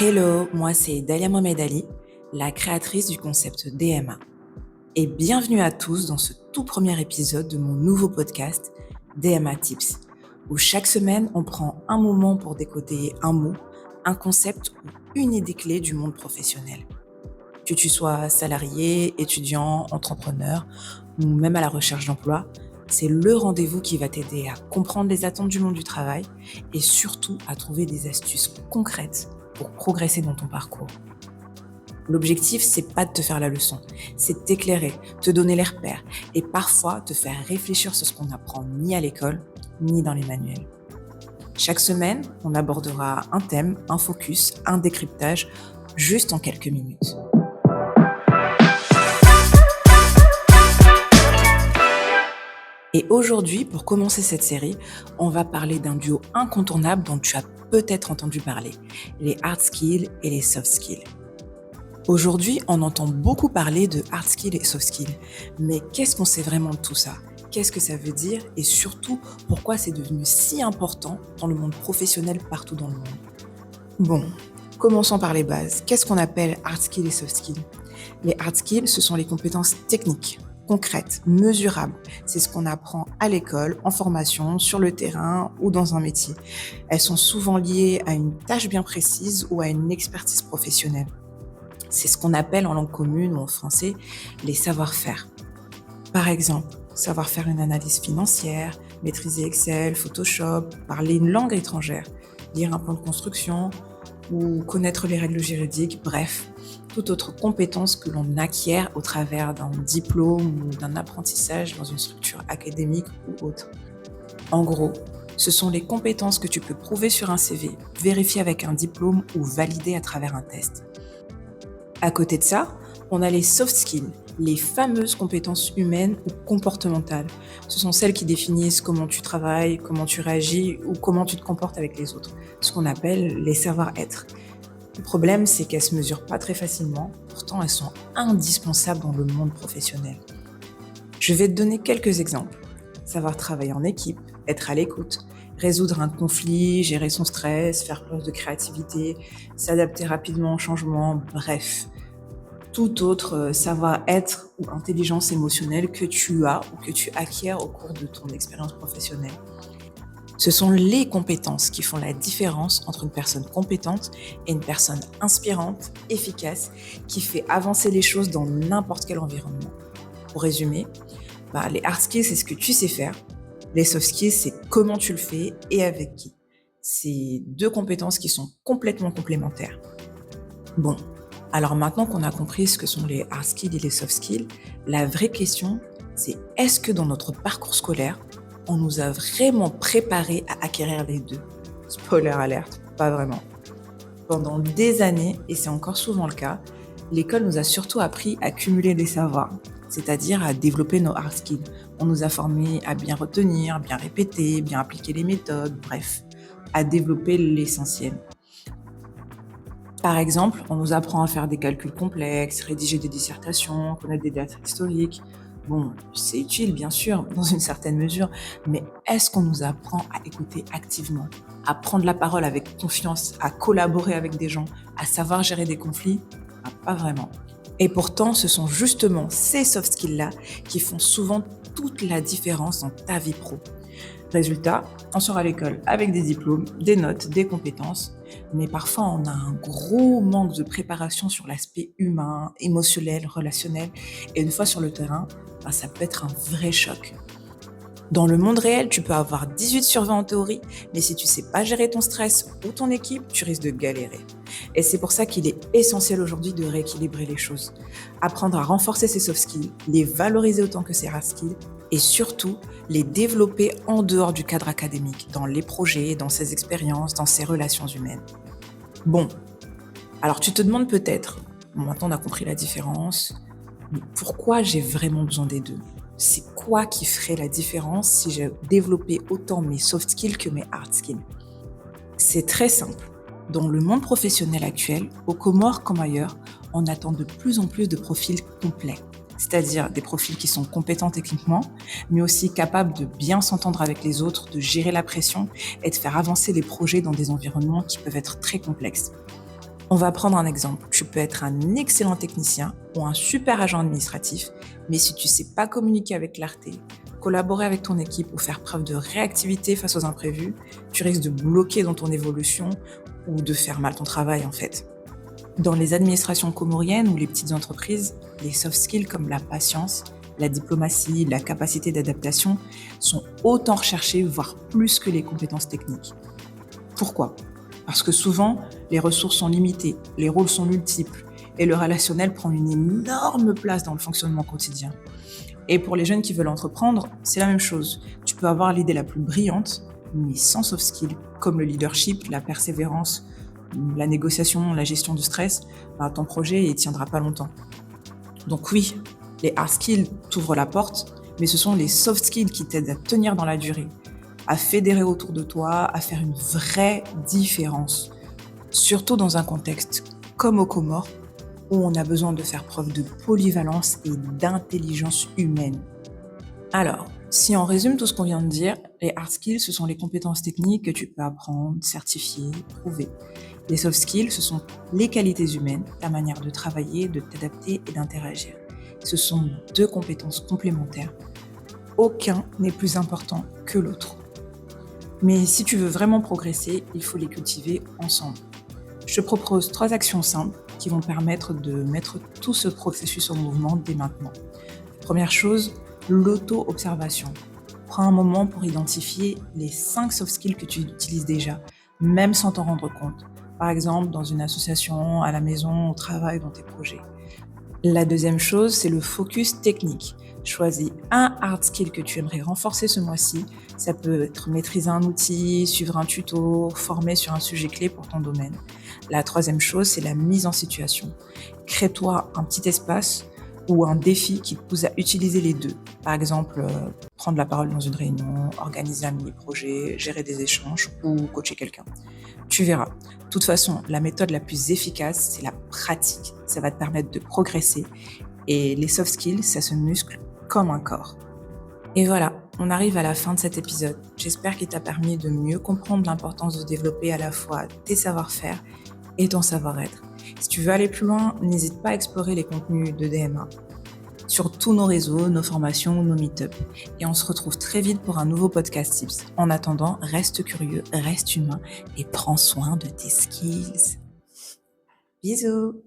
Hello, moi c'est Dalia Mohamed Ali, la créatrice du concept DMA. Et bienvenue à tous dans ce tout premier épisode de mon nouveau podcast DMA Tips, où chaque semaine on prend un moment pour décoder un mot, un concept ou une idée clé du monde professionnel. Que tu sois salarié, étudiant, entrepreneur ou même à la recherche d'emploi, c'est le rendez-vous qui va t'aider à comprendre les attentes du monde du travail et surtout à trouver des astuces concrètes pour progresser dans ton parcours. L'objectif, c'est pas de te faire la leçon, c'est de t'éclairer, te donner les repères et parfois te faire réfléchir sur ce qu'on n'apprend ni à l'école, ni dans les manuels. Chaque semaine, on abordera un thème, un focus, un décryptage, juste en quelques minutes. Et aujourd'hui, pour commencer cette série, on va parler d'un duo incontournable dont tu as peut-être entendu parler, les hard skills et les soft skills. Aujourd'hui, on entend beaucoup parler de hard skills et soft skills, mais qu'est-ce qu'on sait vraiment de tout ça ? Qu'est-ce que ça veut dire ? Et surtout, pourquoi c'est devenu si important dans le monde professionnel partout dans le monde ? Bon, commençons par les bases. Qu'est-ce qu'on appelle hard skills et soft skills ? Les hard skills, ce sont les compétences techniques, concrètes, mesurables. C'est ce qu'on apprend à l'école, en formation, sur le terrain ou dans un métier. Elles sont souvent liées à une tâche bien précise ou à une expertise professionnelle. C'est ce qu'on appelle en langue commune ou en français les savoir-faire. Par exemple, savoir faire une analyse financière, maîtriser Excel, Photoshop, parler une langue étrangère, lire un plan de construction ou connaître les règles juridiques, bref, toute autre compétence que l'on acquiert au travers d'un diplôme ou d'un apprentissage dans une structure académique ou autre. En gros, ce sont les compétences que tu peux prouver sur un CV, vérifier avec un diplôme ou valider à travers un test. À côté de ça, on a les soft skills, les fameuses compétences humaines ou comportementales. Ce sont celles qui définissent comment tu travailles, comment tu réagis ou comment tu te comportes avec les autres, ce qu'on appelle les savoir-être. Le problème, c'est qu'elles se mesurent pas très facilement, pourtant elles sont indispensables dans le monde professionnel. Je vais te donner quelques exemples. Savoir travailler en équipe, être à l'écoute, résoudre un conflit, gérer son stress, faire preuve de créativité, s'adapter rapidement au changement, bref. Tout autre savoir-être ou intelligence émotionnelle que tu as ou que tu acquiers au cours de ton expérience professionnelle. Ce sont les compétences qui font la différence entre une personne compétente et une personne inspirante, efficace, qui fait avancer les choses dans n'importe quel environnement. Pour résumer, les hard skills, c'est ce que tu sais faire. Les soft skills, c'est comment tu le fais et avec qui. C'est deux compétences qui sont complètement complémentaires. Bon, alors maintenant qu'on a compris ce que sont les hard skills et les soft skills, la vraie question, c'est est-ce que dans notre parcours scolaire, on nous a vraiment préparés à acquérir les deux ? Spoiler alerte, pas vraiment. Pendant des années, et c'est encore souvent le cas, l'école nous a surtout appris à cumuler des savoirs, c'est-à-dire à développer nos hard skills. On nous a formés à bien retenir, bien répéter, bien appliquer les méthodes, bref, à développer l'essentiel. Par exemple, on nous apprend à faire des calculs complexes, rédiger des dissertations, connaître des dates historiques. Bon, c'est utile bien sûr, dans une certaine mesure, mais est-ce qu'on nous apprend à écouter activement, à prendre la parole avec confiance, à collaborer avec des gens, à savoir gérer des conflits ? Pas vraiment. Et pourtant, ce sont justement ces soft skills-là qui font souvent toute la différence dans ta vie pro. Résultat, on sort à l'école avec des diplômes, des notes, des compétences, mais parfois on a un gros manque de préparation sur l'aspect humain, émotionnel, relationnel, et une fois sur le terrain, ça peut être un vrai choc. Dans le monde réel, tu peux avoir 18 sur 20 en théorie, mais si tu sais pas gérer ton stress ou ton équipe, tu risques de galérer. Et c'est pour ça qu'il est essentiel aujourd'hui de rééquilibrer les choses. Apprendre à renforcer ses soft skills, les valoriser autant que ses hard skills, et surtout les développer en dehors du cadre académique, dans les projets, dans ses expériences, dans ses relations humaines. Bon, alors tu te demandes peut-être, maintenant on a compris la différence, mais pourquoi j'ai vraiment besoin des deux ? C'est quoi qui ferait la différence si j'ai développé autant mes soft skills que mes hard skills ? C'est très simple. Dans le monde professionnel actuel, aux Comores comme ailleurs, on attend de plus en plus de profils complets, c'est-à-dire des profils qui sont compétents techniquement, mais aussi capables de bien s'entendre avec les autres, de gérer la pression et de faire avancer les projets dans des environnements qui peuvent être très complexes. On va prendre un exemple. Tu peux être un excellent technicien ou un super agent administratif, mais si tu ne sais pas communiquer avec clarté, collaborer avec ton équipe ou faire preuve de réactivité face aux imprévus, tu risques de bloquer dans ton évolution ou de faire mal ton travail en fait. Dans les administrations comoriennes ou les petites entreprises, les soft skills comme la patience, la diplomatie, la capacité d'adaptation sont autant recherchés, voire plus que les compétences techniques. Pourquoi ? Parce que souvent, les ressources sont limitées, les rôles sont multiples et le relationnel prend une énorme place dans le fonctionnement quotidien. Et pour les jeunes qui veulent entreprendre, c'est la même chose. Tu peux avoir l'idée la plus brillante, mais sans soft skills, comme le leadership, la persévérance, la négociation, la gestion du stress, ton projet ne tiendra pas longtemps. Donc oui, les hard skills t'ouvrent la porte, mais ce sont les soft skills qui t'aident à tenir dans la durée, à fédérer autour de toi, à faire une vraie différence. Surtout dans un contexte comme aux Comores, où on a besoin de faire preuve de polyvalence et d'intelligence humaine. Alors, si on résume tout ce qu'on vient de dire, les hard skills, ce sont les compétences techniques que tu peux apprendre, certifier, prouver. Les soft skills, ce sont les qualités humaines, ta manière de travailler, de t'adapter et d'interagir. Ce sont deux compétences complémentaires. Aucun n'est plus important que l'autre. Mais si tu veux vraiment progresser, il faut les cultiver ensemble. Je te propose 3 actions simples qui vont permettre de mettre tout ce processus en mouvement dès maintenant. Première chose, l'auto-observation. Prends un moment pour identifier les 5 soft skills que tu utilises déjà, même sans t'en rendre compte. Par exemple, dans une association, à la maison, au travail, dans tes projets. La deuxième chose, c'est le focus technique. Choisis un hard skill que tu aimerais renforcer ce mois-ci. Ça peut être maîtriser un outil, suivre un tuto, former sur un sujet clé pour ton domaine. La troisième chose, c'est la mise en situation. Crée-toi un petit espace ou un défi qui te pousse à utiliser les deux. Par exemple, prendre la parole dans une réunion, organiser un mini-projet, gérer des échanges ou coacher quelqu'un. Tu verras. De toute façon, la méthode la plus efficace, c'est la pratique. Ça va te permettre de progresser. Et les soft skills, ça se muscle comme un corps. Et voilà, on arrive à la fin de cet épisode. J'espère qu'il t'a permis de mieux comprendre l'importance de développer à la fois tes savoir-faire et ton savoir-être. Si tu veux aller plus loin, n'hésite pas à explorer les contenus de DMA sur tous nos réseaux, nos formations, nos meet-up. Et on se retrouve très vite pour un nouveau podcast tips. En attendant, reste curieux, reste humain et prends soin de tes skills. Bisous!